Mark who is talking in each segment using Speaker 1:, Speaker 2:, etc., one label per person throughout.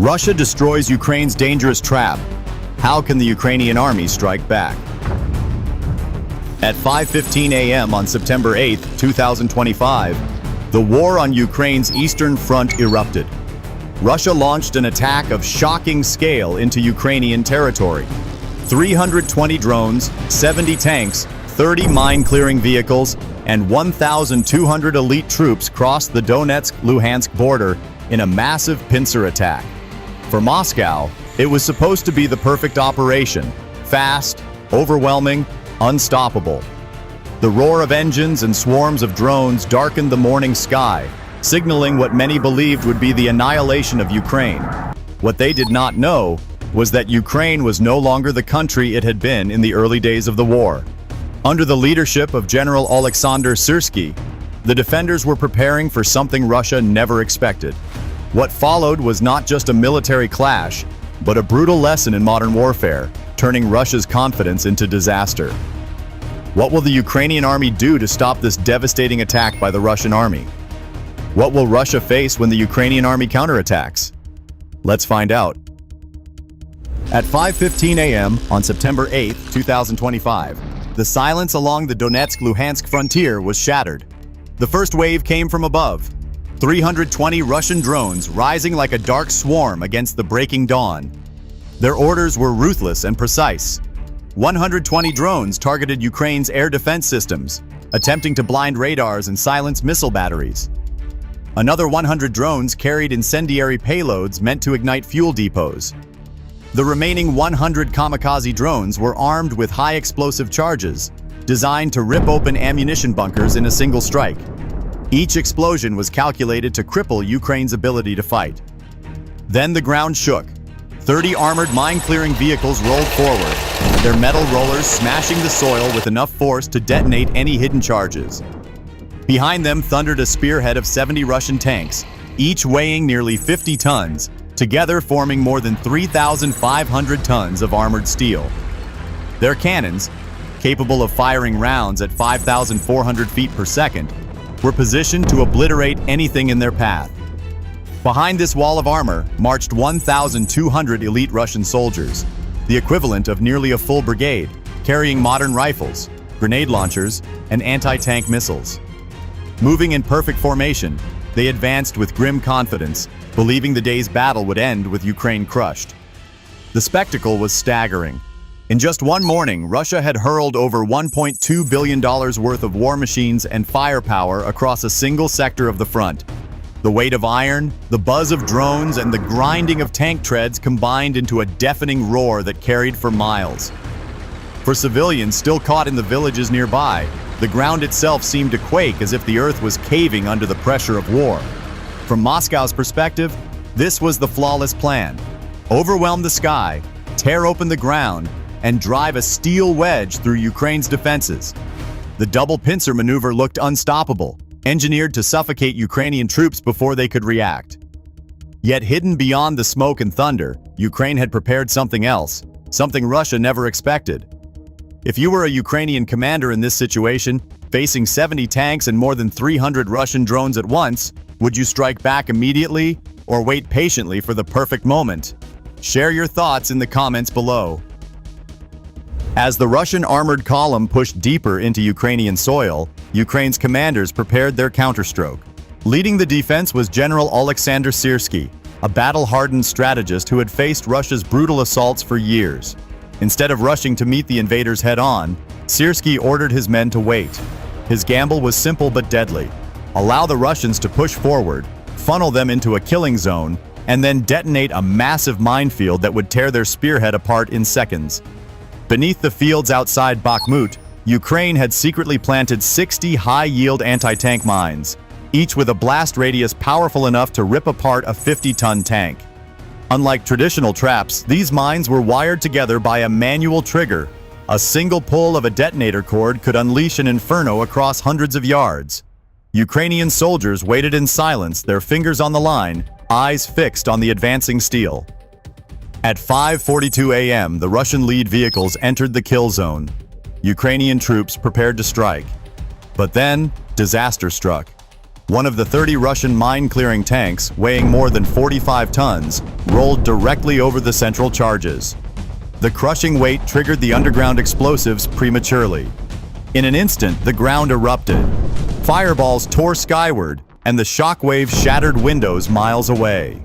Speaker 1: Russia destroys Ukraine's dangerous trap. How can the Ukrainian army strike back? At 5:15 a.m. on September 8, 2025, the war on Ukraine's eastern front erupted. Russia launched an attack of shocking scale into Ukrainian territory. 320 drones, 70 tanks, 30 mine-clearing vehicles, and 1,200 elite troops crossed the Donetsk-Luhansk border in a massive pincer attack. For Moscow, it was supposed to be the perfect operation: fast, overwhelming, unstoppable. The roar of engines and swarms of drones darkened the morning sky, signaling what many believed would be the annihilation of Ukraine. What they did not know was that Ukraine was no longer the country it had been in the early days of the war. Under the leadership of General Alexander Syrsky, the defenders were preparing for something Russia never expected. What followed was not just a military clash, but a brutal lesson in modern warfare, turning Russia's confidence into disaster. What will the Ukrainian army do to stop this devastating attack by the Russian army? What will Russia face when the Ukrainian army counterattacks? Let's find out. At 5:15 a.m. on September 8, 2025, the silence along the Donetsk-Luhansk frontier was shattered. The first wave came from above. 320 Russian drones rising like a dark swarm against the breaking dawn. Their orders were ruthless and precise. 120 drones targeted Ukraine's air defense systems, attempting to blind radars and silence missile batteries. Another 100 drones carried incendiary payloads meant to ignite fuel depots. The remaining 100 kamikaze drones were armed with high explosive charges, designed to rip open ammunition bunkers in a single strike. Each explosion was calculated to cripple Ukraine's ability to fight. Then the ground shook. 30 armored mine-clearing vehicles rolled forward, their metal rollers smashing the soil with enough force to detonate any hidden charges. Behind them thundered a spearhead of 70 Russian tanks, each weighing nearly 50 tons, together forming more than 3,500 tons of armored steel. Their cannons, capable of firing rounds at 5,400 feet per second, were positioned to obliterate anything in their path. Behind this wall of armor marched 1,200 elite Russian soldiers, the equivalent of nearly a full brigade, carrying modern rifles, grenade launchers, and anti-tank missiles. Moving in perfect formation, they advanced with grim confidence, believing the day's battle would end with Ukraine crushed. The spectacle was staggering. In just one morning, Russia had hurled over $1.2 billion worth of war machines and firepower across a single sector of the front. The weight of iron, the buzz of drones, and the grinding of tank treads combined into a deafening roar that carried for miles. For civilians still caught in the villages nearby, the ground itself seemed to quake as if the earth was caving under the pressure of war. From Moscow's perspective, this was the flawless plan: overwhelm the sky, tear open the ground, and drive a steel wedge through Ukraine's defenses. The double pincer maneuver looked unstoppable, engineered to suffocate Ukrainian troops before they could react. Yet hidden beyond the smoke and thunder, Ukraine had prepared something else, something Russia never expected. If you were a Ukrainian commander in this situation, facing 70 tanks and more than 300 Russian drones at once, would you strike back immediately or wait patiently for the perfect moment? Share your thoughts in the comments below. As the Russian armored column pushed deeper into Ukrainian soil, Ukraine's commanders prepared their counterstroke. Leading the defense was General Alexander Syrsky, a battle-hardened strategist who had faced Russia's brutal assaults for years. Instead of rushing to meet the invaders head-on, Syrsky ordered his men to wait. His gamble was simple but deadly: allow the Russians to push forward, funnel them into a killing zone, and then detonate a massive minefield that would tear their spearhead apart in seconds. Beneath the fields outside Bakhmut, Ukraine had secretly planted 60 high-yield anti-tank mines, each with a blast radius powerful enough to rip apart a 50-ton tank. Unlike traditional traps, these mines were wired together by a manual trigger. A single pull of a detonator cord could unleash an inferno across hundreds of yards. Ukrainian soldiers waited in silence, their fingers on the line, eyes fixed on the advancing steel. At 5:42 a.m., the Russian lead vehicles entered the kill zone. Ukrainian troops prepared to strike. But then, disaster struck. One of the 30 Russian mine-clearing tanks, weighing more than 45 tons, rolled directly over the central charges. The crushing weight triggered the underground explosives prematurely. In an instant, the ground erupted. Fireballs tore skyward, and the shockwaves shattered windows miles away.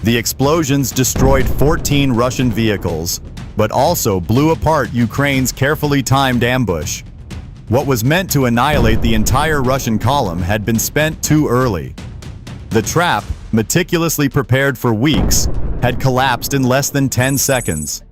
Speaker 1: The explosions destroyed 14 Russian vehicles, but also blew apart Ukraine's carefully timed ambush. What was meant to annihilate the entire Russian column had been spent too early. The trap, meticulously prepared for weeks, had collapsed in less than 10 seconds.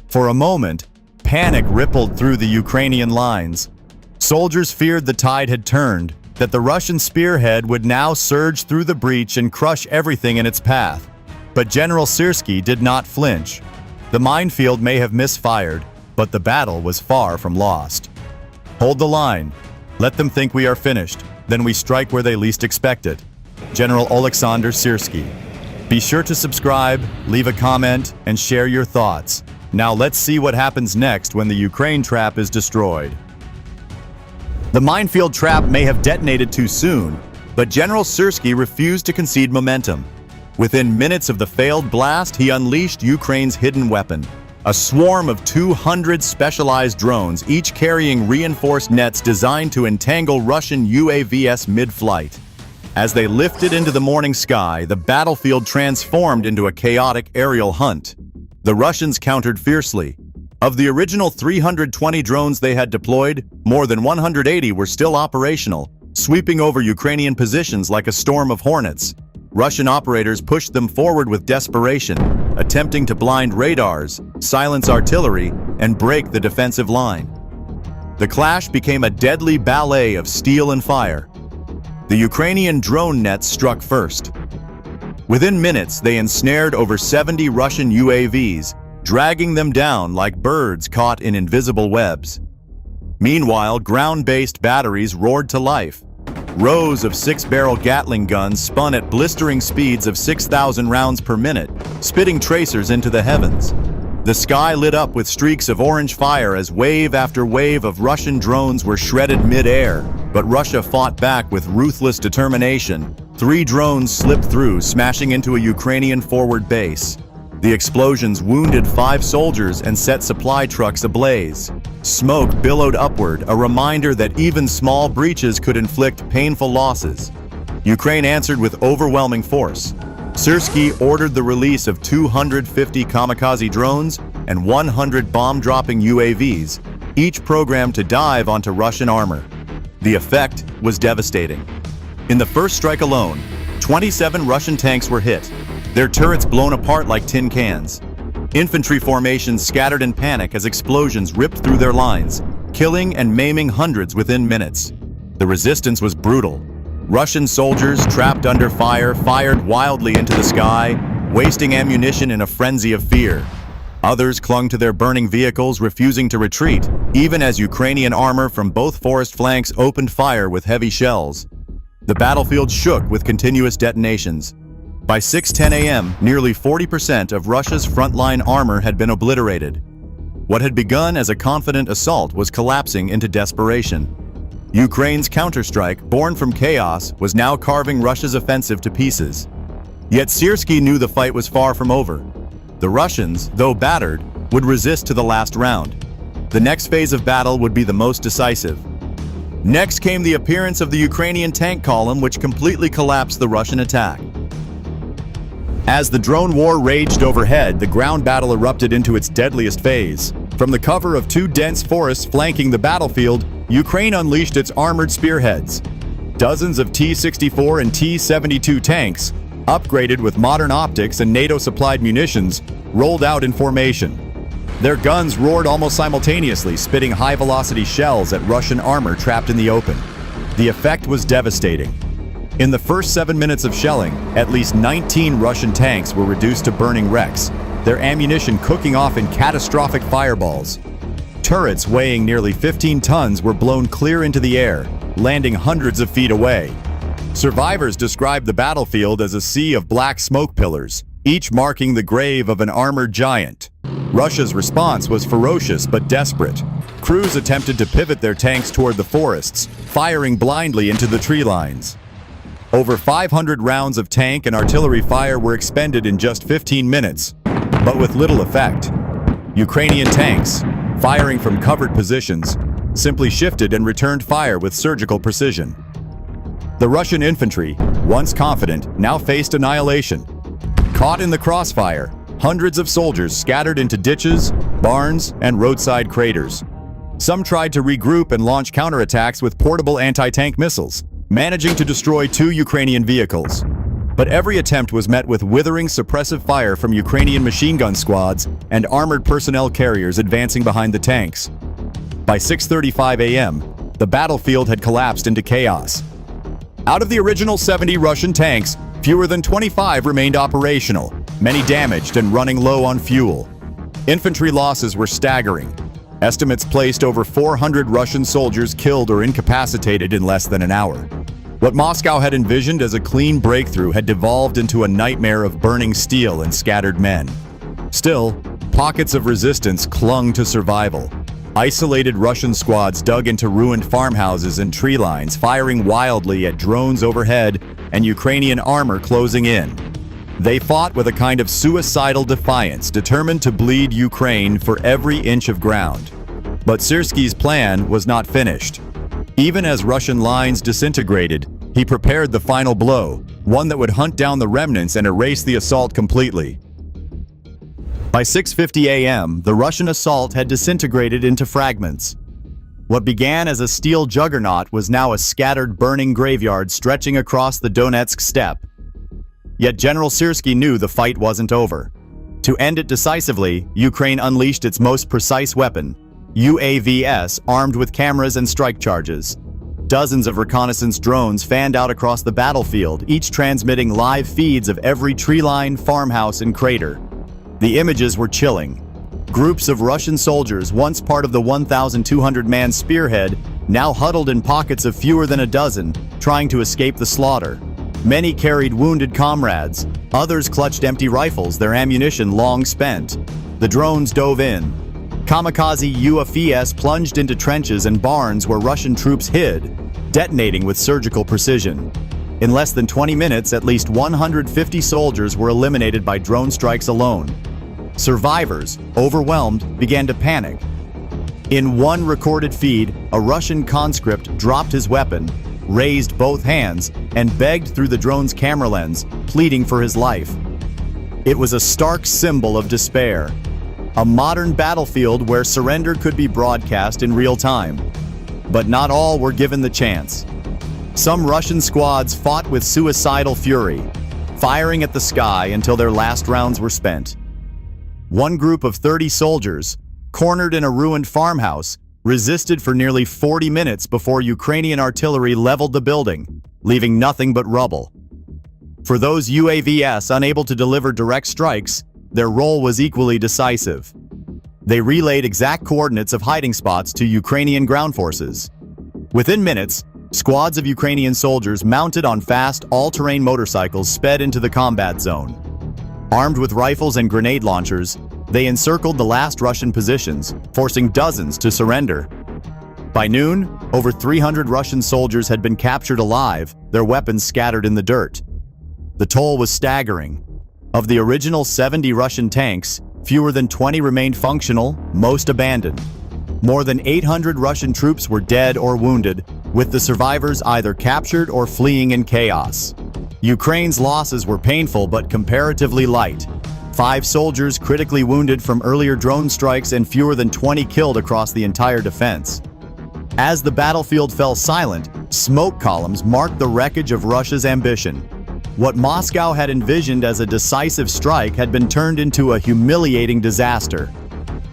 Speaker 1: For a moment, panic rippled through the Ukrainian lines. Soldiers feared the tide had turned, that the Russian spearhead would now surge through the breach and crush everything in its path. But General Syrski did not flinch. The minefield may have misfired, but the battle was far from lost. Hold the line. Let them think we are finished. Then we strike where they least expect it. General Alexander Syrski. Be sure to subscribe, leave a comment, and share your thoughts. Now let's see what happens next when the Ukraine trap is destroyed. The minefield trap may have detonated too soon, but General Syrski refused to concede momentum. Within minutes of the failed blast, he unleashed Ukraine's hidden weapon. A swarm of 200 specialized drones, each carrying reinforced nets designed to entangle Russian UAVs mid-flight. As they lifted into the morning sky, the battlefield transformed into a chaotic aerial hunt. The Russians countered fiercely. Of the original 320 drones they had deployed, more than 180 were still operational, sweeping over Ukrainian positions like a storm of hornets. Russian operators pushed them forward with desperation, attempting to blind radars, silence artillery, and break the defensive line. The clash became a deadly ballet of steel and fire. The Ukrainian drone nets struck first. Within minutes, they ensnared over 70 Russian UAVs, dragging them down like birds caught in invisible webs. Meanwhile, ground-based batteries roared to life. Rows of 6-barrel Gatling guns spun at blistering speeds of 6,000 rounds per minute, spitting tracers into the heavens. The sky lit up with streaks of orange fire as wave after wave of Russian drones were shredded mid-air, but Russia fought back with ruthless determination. 3 drones slipped through, smashing into a Ukrainian forward base. The explosions wounded 5 soldiers and set supply trucks ablaze. Smoke billowed upward, a reminder that even small breaches could inflict painful losses. Ukraine answered with overwhelming force. Syrski ordered the release of 250 kamikaze drones and 100 bomb-dropping UAVs, each programmed to dive onto Russian armor. The effect was devastating. In the first strike alone, 27 Russian tanks were hit, their turrets blown apart like tin cans. Infantry formations scattered in panic as explosions ripped through their lines, killing and maiming hundreds within minutes. The resistance was brutal. Russian soldiers, trapped under fire, fired wildly into the sky, wasting ammunition in a frenzy of fear. Others clung to their burning vehicles, refusing to retreat, even as Ukrainian armor from both forest flanks opened fire with heavy shells. The battlefield shook with continuous detonations. By 6:10 a.m., nearly 40% of Russia's frontline armor had been obliterated. What had begun as a confident assault was collapsing into desperation. Ukraine's counterstrike, born from chaos, was now carving Russia's offensive to pieces. Yet Syrski knew the fight was far from over. The Russians, though battered, would resist to the last round. The next phase of battle would be the most decisive. Next came the appearance of the Ukrainian tank column, which completely collapsed the Russian attack. As the drone war raged overhead, the ground battle erupted into its deadliest phase. From the cover of 2 dense forests flanking the battlefield, Ukraine unleashed its armored spearheads. Dozens of T-64 and T-72 tanks, upgraded with modern optics and NATO-supplied munitions, rolled out in formation. Their guns roared almost simultaneously, spitting high-velocity shells at Russian armor trapped in the open. The effect was devastating. In the first 7 minutes of shelling, at least 19 Russian tanks were reduced to burning wrecks, their ammunition cooking off in catastrophic fireballs. Turrets weighing nearly 15 tons were blown clear into the air, landing hundreds of feet away. Survivors described the battlefield as a sea of black smoke pillars, each marking the grave of an armored giant. Russia's response was ferocious but desperate. Crews attempted to pivot their tanks toward the forests, firing blindly into the tree lines. Over 500 rounds of tank and artillery fire were expended in just 15 minutes, but with little effect. Ukrainian tanks, firing from covered positions, simply shifted and returned fire with surgical precision. The Russian infantry, once confident, now faced annihilation. Caught in the crossfire, hundreds of soldiers scattered into ditches, barns, and roadside craters. Some tried to regroup and launch counterattacks with portable anti-tank missiles, managing to destroy 2 Ukrainian vehicles. But every attempt was met with withering suppressive fire from Ukrainian machine gun squads and armored personnel carriers advancing behind the tanks. By 6:35 a.m., the battlefield had collapsed into chaos. Out of the original 70 Russian tanks, fewer than 25 remained operational, many damaged and running low on fuel. Infantry losses were staggering. Estimates placed over 400 Russian soldiers killed or incapacitated in less than an hour. What Moscow had envisioned as a clean breakthrough had devolved into a nightmare of burning steel and scattered men. Still, pockets of resistance clung to survival. Isolated Russian squads dug into ruined farmhouses and tree lines, firing wildly at drones overhead and Ukrainian armor closing in. They fought with a kind of suicidal defiance, determined to bleed Ukraine for every inch of ground. But Syrski's plan was not finished. Even as Russian lines disintegrated, he prepared the final blow, one that would hunt down the remnants and erase the assault completely. By 6:50 a.m., the Russian assault had disintegrated into fragments. What began as a steel juggernaut was now a scattered burning graveyard stretching across the Donetsk steppe. Yet General Syrsky knew the fight wasn't over. To end it decisively, Ukraine unleashed its most precise weapon, UAVs armed with cameras and strike charges. Dozens of reconnaissance drones fanned out across the battlefield, each transmitting live feeds of every tree line, farmhouse, and crater. The images were chilling. Groups of Russian soldiers, once part of the 1,200-man spearhead, now huddled in pockets of fewer than a dozen, trying to escape the slaughter. Many carried wounded comrades. Others clutched empty rifles, their ammunition long spent. The drones dove in. Kamikaze UAVs plunged into trenches and barns where Russian troops hid, detonating with surgical precision. In less than 20 minutes, at least 150 soldiers were eliminated by drone strikes alone. Survivors, overwhelmed, began to panic. In one recorded feed, a Russian conscript dropped his weapon, raised both hands, and begged through the drone's camera lens, pleading for his life. It was a stark symbol of despair. A modern battlefield where surrender could be broadcast in real time. But not all were given the chance. Some Russian squads fought with suicidal fury, firing at the sky until their last rounds were spent. One group of 30 soldiers, cornered in a ruined farmhouse, resisted for nearly 40 minutes before Ukrainian artillery leveled the building, leaving nothing but rubble. For those UAVs unable to deliver direct strikes, their role was equally decisive. They relayed exact coordinates of hiding spots to Ukrainian ground forces. Within minutes, squads of Ukrainian soldiers mounted on fast, all-terrain motorcycles sped into the combat zone. Armed with rifles and grenade launchers, they encircled the last Russian positions, forcing dozens to surrender. By noon, over 300 Russian soldiers had been captured alive, their weapons scattered in the dirt. The toll was staggering. Of the original 70 Russian tanks, fewer than 20 remained functional, most abandoned. More than 800 Russian troops were dead or wounded, with the survivors either captured or fleeing in chaos. Ukraine's losses were painful but comparatively light. 5 soldiers critically wounded from earlier drone strikes and fewer than 20 killed across the entire defense. As the battlefield fell silent, smoke columns marked the wreckage of Russia's ambition. What Moscow had envisioned as a decisive strike had been turned into a humiliating disaster.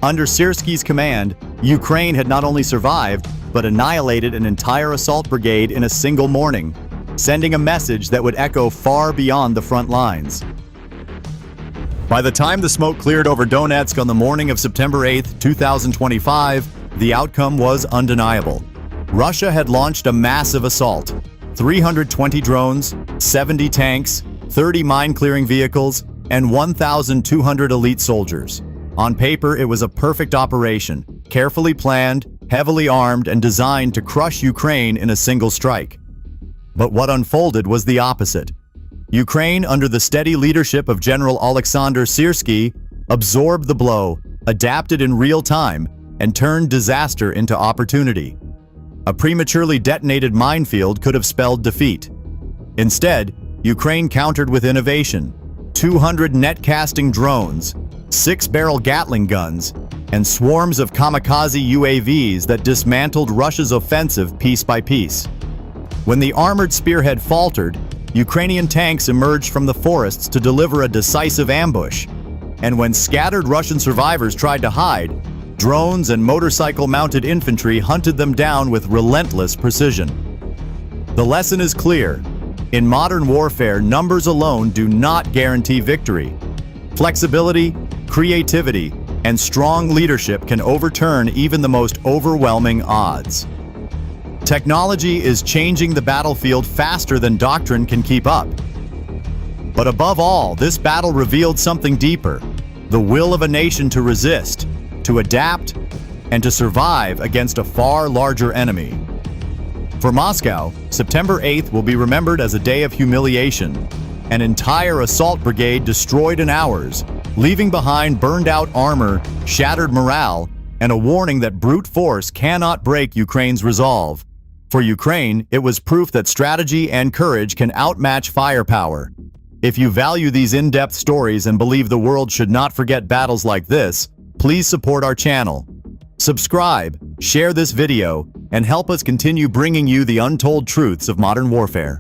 Speaker 1: Under Syrsky's command, Ukraine had not only survived, but annihilated an entire assault brigade in a single morning, sending a message that would echo far beyond the front lines. By the time the smoke cleared over Donetsk on the morning of September 8, 2025, the outcome was undeniable. Russia had launched a massive assault. 320 drones, 70 tanks, 30 mine-clearing vehicles, and 1,200 elite soldiers. On paper, it was a perfect operation, carefully planned, heavily armed, and designed to crush Ukraine in a single strike. But what unfolded was the opposite. Ukraine, under the steady leadership of General Alexander Syrskyi, absorbed the blow, adapted in real time, and turned disaster into opportunity. A prematurely detonated minefield could have spelled defeat. Instead, Ukraine countered with innovation: 200 net-casting drones, 6-barrel Gatling guns, and swarms of kamikaze UAVs that dismantled Russia's offensive piece by piece. When the armored spearhead faltered, Ukrainian tanks emerged from the forests to deliver a decisive ambush. And when scattered Russian survivors tried to hide, drones and motorcycle-mounted infantry hunted them down with relentless precision. The lesson is clear. In modern warfare, numbers alone do not guarantee victory. Flexibility, creativity, and strong leadership can overturn even the most overwhelming odds. Technology is changing the battlefield faster than doctrine can keep up. But above all, this battle revealed something deeper: the will of a nation to resist, to adapt, and to survive against a far larger enemy. For Moscow, September 8th will be remembered as a day of humiliation. An entire assault brigade destroyed in hours, leaving behind burned-out armor, shattered morale, and a warning that brute force cannot break Ukraine's resolve. For Ukraine, it was proof that strategy and courage can outmatch firepower. If you value these in-depth stories and believe the world should not forget battles like this, please support our channel. Subscribe, share this video, and help us continue bringing you the untold truths of modern warfare.